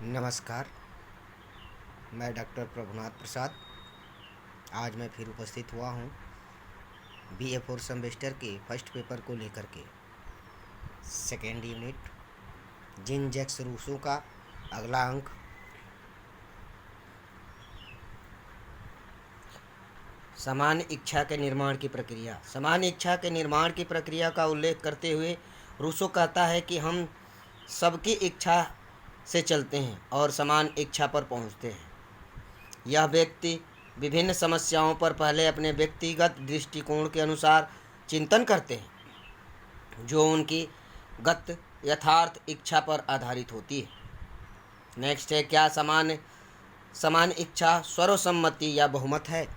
नमस्कार। मैं डॉक्टर प्रभुनाथ प्रसाद आज मैं फिर उपस्थित हुआ हूँ BA 4 सेमेस्टर के फर्स्ट पेपर को लेकर के। Second unit Jean Jacques Rousseau का अगला अंक समान इच्छा के निर्माण की प्रक्रिया। समान इच्छा के निर्माण की प्रक्रिया का उल्लेख करते हुए रूसो कहता है कि हम सबकी इच्छा से चलते हैं और समान इच्छा पर पहुंचते हैं। यह व्यक्ति विभिन्न समस्याओं पर पहले अपने व्यक्तिगत दृष्टिकोण के अनुसार चिंतन करते हैं जो उनकी गत यथार्थ इच्छा पर आधारित होती है। नेक्स्ट है, क्या समान इच्छा सर्वसम्मति या बहुमत है?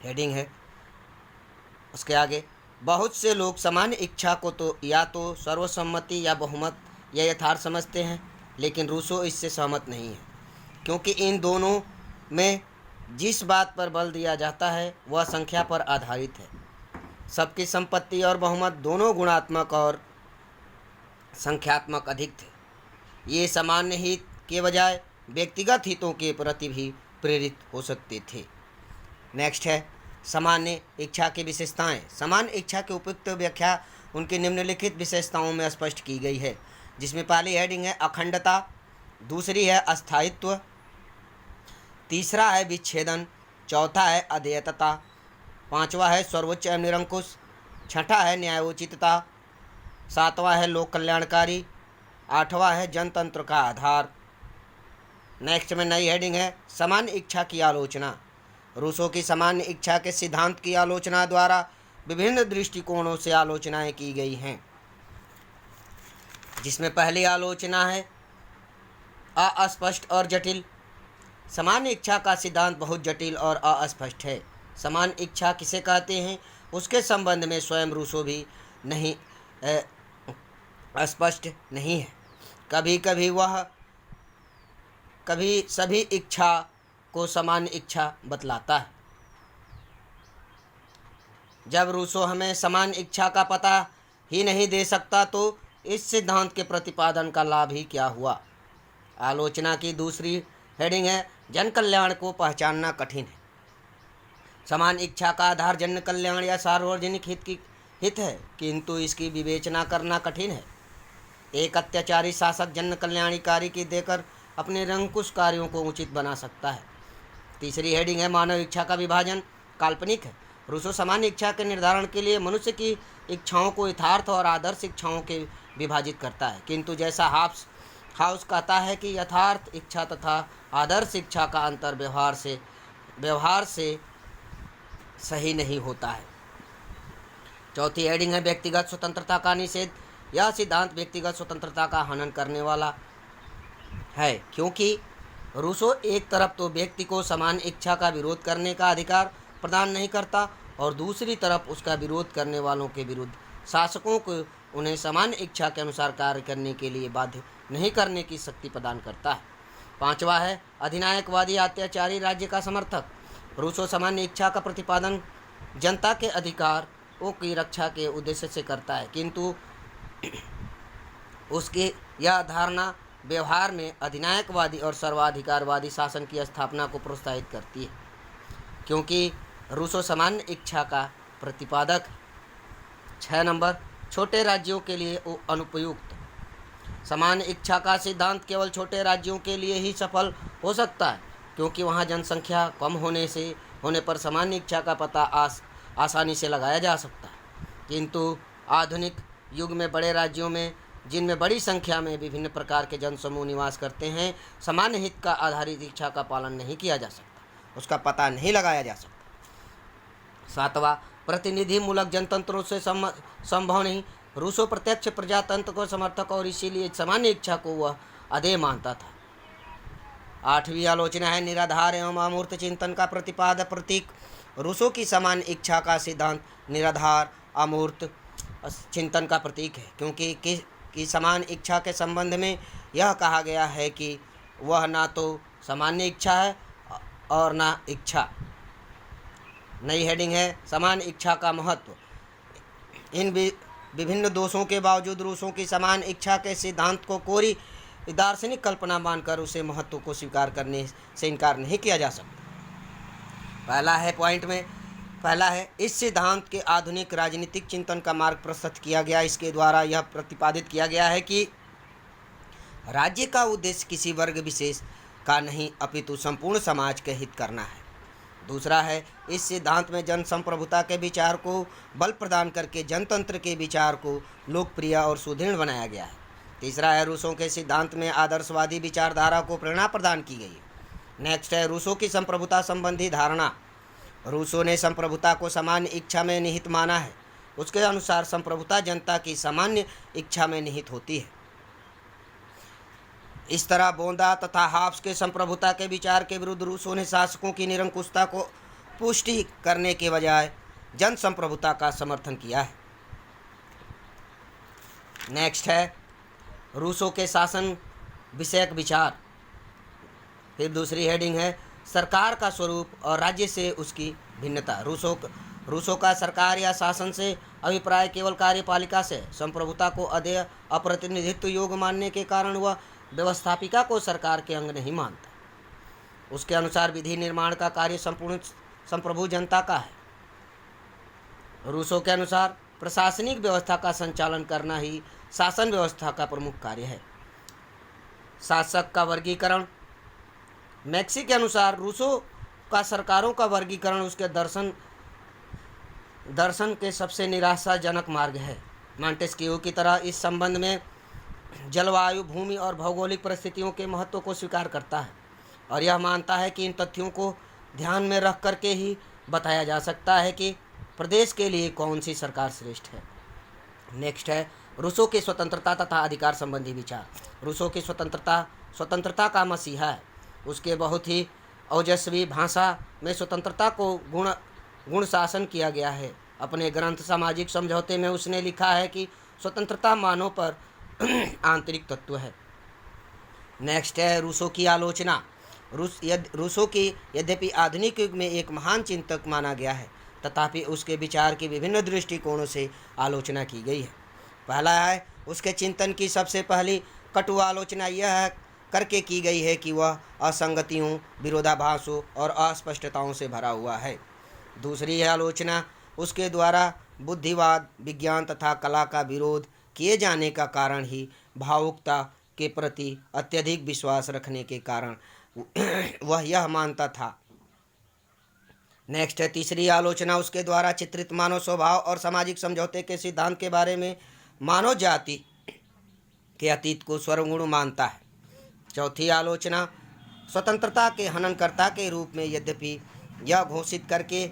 हेडिंग है उसके आगे, बहुत से लोग समान इच्छा को तो या तो सर्वसम्मति या बहुमत या यथार्थ समझते हैं, लेकिन रूसो इससे सहमत नहीं है, क्योंकि इन दोनों में जिस बात पर बल दिया जाता है वह संख्या पर आधारित है। सबकी संपत्ति और बहुमत दोनों गुणात्मक और संख्यात्मक अधिक थे। ये सामान्य हित के बजाय व्यक्तिगत हितों के प्रति भी प्रेरित हो सकते थे। नेक्स्ट है, सामान्य इच्छा की विशेषताएं। समान इच्छा की उपयुक्त व्याख्या उनकी निम्नलिखित विशेषताओं में स्पष्ट की गई है, जिसमें पहली हेडिंग है अखंडता, दूसरी है अस्थायित्व, तीसरा है विच्छेदन, चौथा है अधेयता, पांचवा है सर्वोच्च एवं निरंकुश, छठा है न्यायोचितता, सातवां है लोक कल्याणकारी, आठवां है जनतंत्र का आधार। नेक्स्ट में नई हेडिंग है समान इच्छा की आलोचना। रूसो की समान इच्छा के सिद्धांत की आलोचना द्वारा विभिन्न दृष्टिकोणों से आलोचनाएं की गई हैं, जिसमें पहली आलोचना है अस्पष्ट और जटिल। समान इच्छा का सिद्धांत बहुत जटिल और अस्पष्ट है। समान इच्छा किसे कहते हैं उसके संबंध में स्वयं रूसो भी नहीं स्पष्ट नहीं है। कभी सभी इच्छा को समान इच्छा बतलाता है। जब रूसो हमें समान इच्छा का पता ही नहीं दे सकता तो इस सिद्धांत के प्रतिपादन का लाभ ही क्या हुआ। आलोचना की दूसरी हेडिंग है जन कल्याण को पहचानना कठिन है। समान इच्छा का आधार जन कल्याण या सार्वजनिक हित है, किंतु इसकी विवेचना करना कठिन है। एक अत्याचारी शासक जन कल्याणकारी की देकर अपने निरंकुश कार्यों को उचित बना सकता है। तीसरी हेडिंग है मानव इच्छा का विभाजन काल्पनिक है। रूसो समान इच्छा के निर्धारण के लिए मनुष्य की इच्छाओं को यथार्थ और आदर्श इच्छाओं के विभाजित करता है, किंतु जैसा हाउस कहता है कि यथार्थ इच्छा तथा आदर्श इच्छा का अंतर व्यवहार से सही नहीं होता है। चौथी हेडिंग है व्यक्तिगत स्वतंत्रता का निषेध। यह सिद्धांत व्यक्तिगत स्वतंत्रता का हनन करने वाला है, क्योंकि रूसो एक तरफ तो व्यक्ति को समान इच्छा का विरोध करने का अधिकार प्रदान नहीं करता और दूसरी तरफ उसका विरोध करने वालों के विरुद्ध शासकों को उन्हें समान इच्छा के अनुसार कार्य करने के लिए बाध्य नहीं करने की शक्ति प्रदान करता है। पांचवा है अधिनायकवादी अत्याचारी राज्य का समर्थक। रूसो सामान्य इच्छा का प्रतिपादन जनता के अधिकारों की रक्षा के उद्देश्य से करता है, किंतु उसकी यह धारणा व्यवहार में अधिनायकवादी और सर्वाधिकारवादी शासन की स्थापना को प्रोत्साहित करती है, क्योंकि रूसो सामान्य इच्छा का प्रतिपादक है। 6 नंबर, छोटे राज्यों के लिए अनुपयुक्त। समान इच्छा का सिद्धांत केवल छोटे राज्यों के लिए ही सफल हो सकता है, क्योंकि वहां जनसंख्या कम होने पर सामान्य इच्छा का पता आसानी से लगाया जा सकता है, किंतु आधुनिक युग में बड़े राज्यों में जिनमें बड़ी संख्या में विभिन्न प्रकार के जनसमूह निवास करते हैं, सामान्य हित का आधारित इच्छा का पालन नहीं किया जा सकता, उसका पता नहीं लगाया जा सकता। 7वां, प्रतिनिधि मूलक जनतंत्रों से संभव नहीं। रूसो प्रत्यक्ष प्रजातंत्र को समर्थक और इसीलिए सामान्य इच्छा को वह अधेय मानता था। 8वीं आलोचना है निराधार एवं अमूर्त चिंतन का प्रतीक। रूसो की समान इच्छा का सिद्धांत निराधार अमूर्त चिंतन का प्रतीक है, क्योंकि समान इच्छा के संबंध में यह कहा गया है कि वह ना तो सामान्य इच्छा है और ना इच्छा। नई हेडिंग है समान इच्छा का महत्व। इन विभिन्न दोषों के बावजूद रूसों की समान इच्छा के सिद्धांत को कोई दार्शनिक कल्पना मानकर उसे महत्व को स्वीकार करने से इनकार नहीं किया जा सकता। पहला है इस सिद्धांत के आधुनिक राजनीतिक चिंतन का मार्ग प्रशस्त किया गया। इसके द्वारा यह प्रतिपादित किया गया है कि राज्य का उद्देश्य किसी वर्ग विशेष का नहीं अपितु संपूर्ण समाज के हित करना है। दूसरा है इस सिद्धांत में जन संप्रभुता के विचार को बल प्रदान करके जनतंत्र के विचार को लोकप्रिय और सुदृढ़ बनाया गया है। तीसरा है रूसों के सिद्धांत में आदर्शवादी विचारधारा को प्रेरणा प्रदान की गई है। नेक्स्ट है रूसों की संप्रभुता संबंधी धारणा। रूसों ने संप्रभुता को सामान्य इच्छा में निहित माना है। उसके अनुसार संप्रभुता जनता की सामान्य इच्छा में निहित होती है। इस तरह बोंदा तथा हाब्स के संप्रभुता के विचार के विरुद्ध रूसों ने शासकों की निरंकुशता को पुष्टि करने के बजाय जन संप्रभुता का समर्थन किया है। नेक्स्ट है रूसों के शासन विषयक विचार। फिर दूसरी हेडिंग है सरकार का स्वरूप और राज्य से उसकी भिन्नता। रूसों का सरकार या शासन से अभिप्राय केवल कार्यपालिका से संप्रभुता को अधेय अप्रतिनिधित्व योग्य मानने के कारण वह व्यवस्थापिका को सरकार के अंग नहीं मानता। उसके अनुसार विधि निर्माण का कार्य संपूर्ण संप्रभु जनता का है। रूसों के अनुसार प्रशासनिक व्यवस्था का संचालन करना ही शासन व्यवस्था का प्रमुख कार्य है। शासक का वर्गीकरण। मैक्सी के अनुसार रूसों का सरकारों का वर्गीकरण उसके दर्शन के सबसे निराशाजनक मार्ग है। मॉन्टेस्क्यू की तरह इस संबंध में जलवायु, भूमि और भौगोलिक परिस्थितियों के महत्व को स्वीकार करता है और यह मानता है कि इन तथ्यों को ध्यान में रख करके ही बताया जा सकता है कि प्रदेश के लिए कौन सी सरकार श्रेष्ठ है। नेक्स्ट है रूसों की स्वतंत्रता तथा अधिकार संबंधी विचार। रूसों की स्वतंत्रता का मसीहा है। उसके बहुत ही ओजस्वी भाषा में स्वतंत्रता को गुण शासन किया गया है। अपने ग्रंथ सामाजिक समझौते में उसने लिखा है कि स्वतंत्रता मानव पर आंतरिक तत्व है। नेक्स्ट है रूसों की आलोचना। रूसों की यद्यपि आधुनिक युग में एक महान चिंतक माना गया है, तथापि उसके विचार की विभिन्न दृष्टिकोणों से आलोचना की गई है। पहला है उसके चिंतन की सबसे पहली कटु आलोचना यह करके की गई है कि वह असंगतियों, विरोधाभासों और अस्पष्टताओं से भरा हुआ है। दूसरी आलोचना उसके द्वारा बुद्धिवाद, विज्ञान तथा कला का विरोध किए जाने का कारण ही भावुकता के प्रति अत्यधिक विश्वास रखने के कारण वह यह मानता था। नेक्स्ट है तीसरी आलोचना उसके द्वारा चित्रित मानव स्वभाव और सामाजिक समझौते के सिद्धांत के बारे में मानव जाति के अतीत को सर्वगुण मानता है। चौथी आलोचना स्वतंत्रता के हननकर्ता के रूप में यद्यपि यह घोषित करके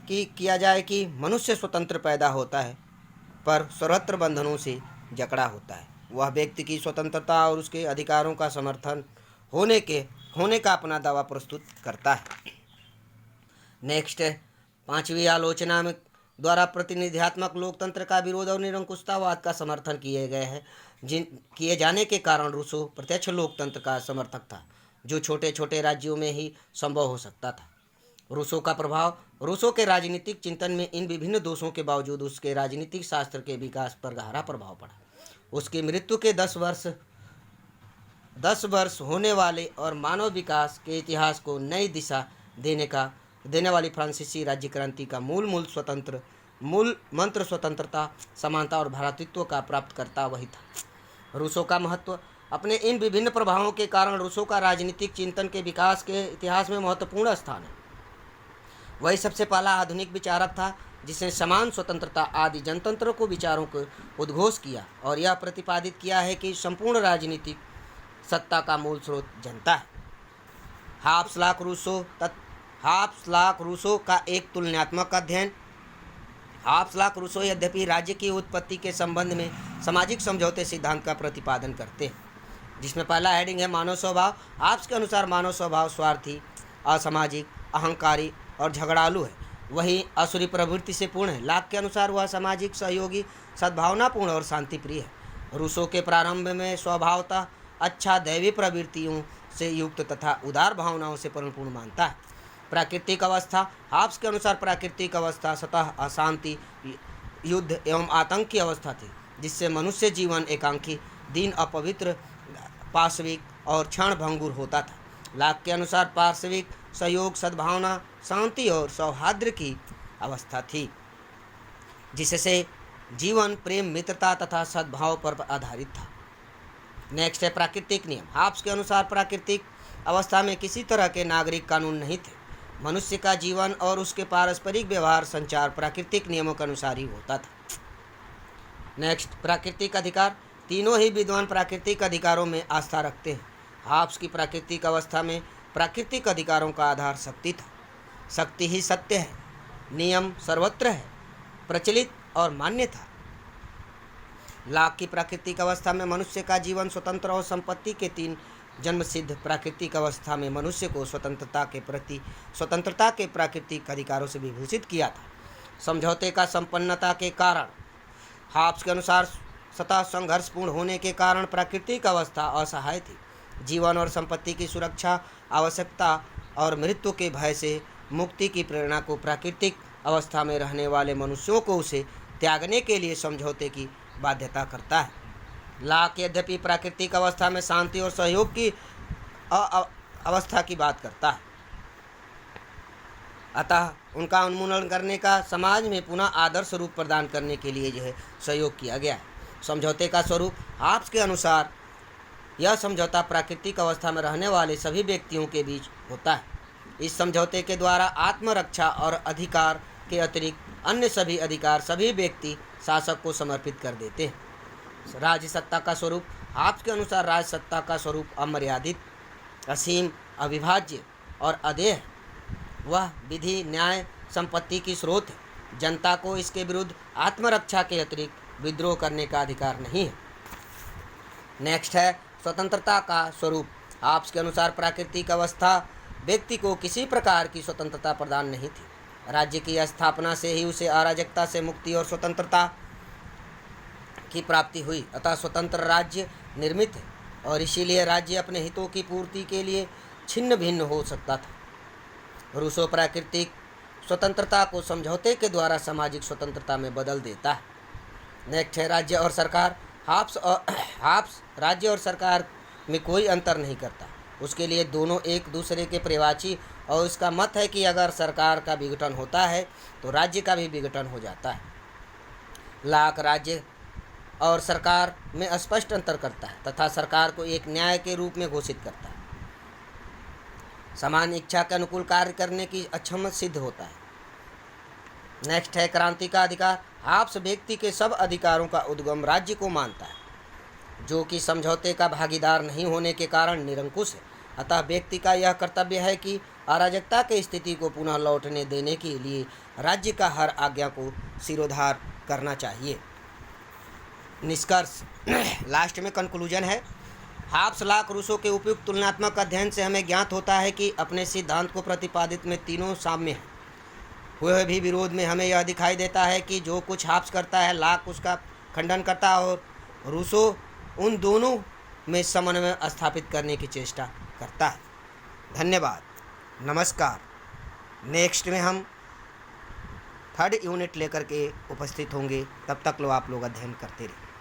किया जाए कि मनुष्य स्वतंत्र पैदा होता है पर सर्वत्र बंधनों से जकड़ा होता है। वह व्यक्ति की स्वतंत्रता और उसके अधिकारों का समर्थन होने का अपना दावा प्रस्तुत करता है। नेक्स्ट पांचवी आलोचना में द्वारा प्रतिनिधियात्मक लोकतंत्र का विरोध और निरंकुशतावाद का समर्थन किए जाने के कारण रूसो प्रत्यक्ष लोकतंत्र का समर्थक था, जो छोटे छोटे राज्यों में ही संभव हो सकता था। रूसो का प्रभाव। रूसो के राजनीतिक चिंतन में इन विभिन्न दोषों के बावजूद उसके राजनीतिक शास्त्र के विकास पर गहरा प्रभाव पड़ा। उसकी मृत्यु के 10 वर्ष होने वाले और मानव विकास के इतिहास को नई दिशा देने वाली फ्रांसीसी राज्य क्रांति का मूल मंत्र स्वतंत्रता, समानता और भ्रातृत्व का प्राप्तकर्ता वही था। रूसो का महत्व। अपने इन विभिन्न प्रभावों के कारण रूसो का राजनीतिक चिंतन के विकास के इतिहास में महत्वपूर्ण स्थान है। वही सबसे पहला आधुनिक विचारक था जिसने समान स्वतंत्रता आदि जनतंत्र को विचारों को उद्घोष किया और यह प्रतिपादित किया है कि संपूर्ण राजनीतिक सत्ता का मूल स्रोत जनता है। हाब्सबर्ग रूसो का एक तुलनात्मक अध्ययन। हाब्सबर्ग रूसो यद्यपि राज्य की उत्पत्ति के संबंध में सामाजिक समझौते सिद्धांत का प्रतिपादन करते हैं, जिसमें पहला हेडिंग है मानव स्वभाव। हाब्स के अनुसार मानव स्वभाव स्वार्थी, असामाजिक, अहंकारी और झगड़ालू है। वही असुरी प्रवृत्ति से पूर्ण है। लाक के अनुसार वह सामाजिक, सहयोगी, सद्भावनापूर्ण और शांतिप्रिय है। रूसो के प्रारंभ में स्वभावतः अच्छा दैवी प्रवृत्तियों से युक्त तथा उदार भावनाओं से परिपूर्ण मानता है। प्राकृतिक अवस्था। हाब्स के अनुसार प्राकृतिक अवस्था सतह अशांति, युद्ध एवं आतंक की अवस्था थी, जिससे मनुष्य जीवन एकांकी, दीन, अपवित्र, पार्श्विक और क्षणभंगुर होता था। लाक के अनुसार पार्श्विक सहयोग, सद्भावना, शांति और सौहार्द की अवस्था थी, जिससे जीवन प्रेम, मित्रता तथा सद्भाव पर आधारित था। नेक्स्ट है प्राकृतिक नियम। हाब्स के अनुसार प्राकृतिक अवस्था में किसी तरह के नागरिक कानून नहीं थे। मनुष्य का जीवन और उसके पारस्परिक व्यवहार संचार प्राकृतिक नियमों के अनुसार ही होता था। नेक्स्ट प्राकृतिक अधिकार। तीनों ही विद्वान प्राकृतिक अधिकारों में आस्था रखते हैं। हाब्स की प्राकृतिक अवस्था में प्राकृतिक अधिकारों का आधार शक्ति था। शक्ति ही सत्य है, नियम सर्वत्र है, प्रचलित और मान्य था। लाक की प्राकृतिक अवस्था में मनुष्य का जीवन स्वतंत्र और संपत्ति के 3 जन्मसिद्ध प्राकृतिक अवस्था में मनुष्य को स्वतंत्रता के प्राकृतिक अधिकारों से विभूषित किया था। समझौते का संपन्नता के कारण हाब्स के अनुसार सतह संघर्षपूर्ण होने के कारण प्राकृतिक अवस्था असहाय थी। जीवन और संपत्ति की सुरक्षा, आवश्यकता और मृत्यु के भय से मुक्ति की प्रेरणा को प्राकृतिक अवस्था में रहने वाले मनुष्यों को उसे त्यागने के लिए समझौते की बाध्यता करता है। लाक यद्यपि प्राकृतिक अवस्था में शांति और सहयोग की अवस्था की बात करता है, अतः उनका उन्मूलन करने का समाज में पुनः आदर्श रूप प्रदान करने के लिए जो है सहयोग किया गया है। समझौते का स्वरूप हाब्स के अनुसार यह समझौता प्राकृतिक अवस्था में रहने वाले सभी व्यक्तियों के बीच होता है। इस समझौते के द्वारा आत्मरक्षा और अधिकार के अतिरिक्त अन्य सभी अधिकार सभी व्यक्ति शासक को समर्पित कर देते हैं। राज्य सत्ता का स्वरूप हाब्स के अनुसार राज्य सत्ता का स्वरूप अमर्यादित, असीम, अविभाज्य और अदेय है। वह विधि, न्याय, संपत्ति की स्रोत है। जनता को इसके विरुद्ध आत्मरक्षा के अतिरिक्त विद्रोह करने का अधिकार नहीं है। नेक्स्ट है स्वतंत्रता का स्वरूप। हाब्स के अनुसार प्राकृतिक अवस्था व्यक्ति को किसी प्रकार की स्वतंत्रता प्रदान नहीं थी। राज्य की स्थापना से ही उसे अराजकता से मुक्ति और स्वतंत्रता की प्राप्ति हुई, अतः स्वतंत्र राज्य निर्मित है और इसीलिए राज्य अपने हितों की पूर्ति के लिए छिन्न भिन्न हो सकता था। रूसो प्राकृतिक स्वतंत्रता को समझौते के द्वारा सामाजिक स्वतंत्रता में बदल देता है। नेक्स्ट है राज्य और सरकार। हाब्स राज्य और सरकार में कोई अंतर नहीं करता। उसके लिए दोनों एक दूसरे के प्रवाची और उसका मत है कि अगर सरकार का विघटन होता है तो राज्य का भी विघटन हो जाता है। लाक राज्य और सरकार में स्पष्ट अंतर करता है तथा सरकार को एक न्याय के रूप में घोषित करता है। समान इच्छा के अनुकूल कार्य करने की अक्षमता सिद्ध होता है। नेक्स्ट है क्रांति का अधिकार। हाब्स व्यक्ति के सब अधिकारों का उद्गम राज्य को मानता है, जो कि समझौते का भागीदार नहीं होने के कारण निरंकुश है। अतः व्यक्ति का यह कर्तव्य है कि अराजकता की स्थिति को पुनः लौटने देने के लिए राज्य का हर आज्ञा को सिरोधार करना चाहिए। निष्कर्ष लास्ट में कंक्लूजन है। हाब्स, लाक, रूसो के उपयुक्त तुलनात्मक अध्ययन से हमें ज्ञात होता है कि अपने सिद्धांत को प्रतिपादित में तीनों साम्य हैं। हुए भी विरोध में हमें यह दिखाई देता है कि जो कुछ हाब्स करता है, लाक उसका खंडन करता है और रूसो उन दोनों में समन्वय स्थापित करने की चेष्टा करता है। धन्यवाद, नमस्कार। नेक्स्ट में हम 3rd यूनिट लेकर के उपस्थित होंगे। तब तक लो आप लोग अध्ययन करते रहिए।